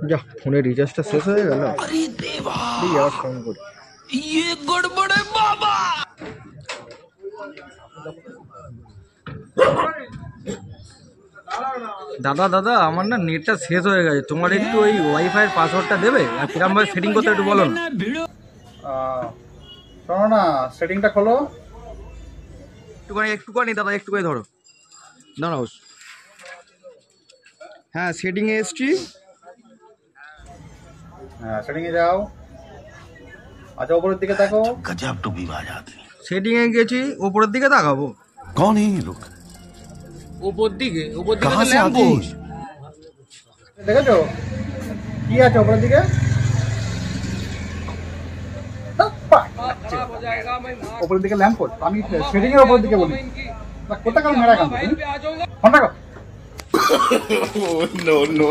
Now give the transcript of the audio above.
যা, ফোনের রিচার্জটা শেষ হয়ে গেল। আবার ফোন করি। দাদা দাদা, আমার না নেটটা শেষ হয়ে গেছে, তোমার একটু ওই ওয়াইফাই এর পাসওয়ার্ডটা দেবে? আর কিরম ভাবে সেটিং করতে একটু বলো না। শোনো না, সেটিংটা খোলো। একটুখানি দাদা, একটুখানি ধরো, দাঁড়াও। হ্যাঁ, সেটিং এ এসছি। হ্যাঁ, সেটিং এ যাও। আচ্ছা, উপরের দিকে তাকো। गजब टूबीबाज आदमी। সেটিং এ গেছি, উপরের দিকে তাকাবো। कौन है ये लोग? উপর দিকে कहाँ से आते हैं? দেখেছো কি আছে উপরের দিকে? উপরের দিকে ল্যাম্প পোস্ট। আমি সেটিং এর উপরের দিকে বলি। কোথাকার মেরা কাম ফোন রাখো। No, no.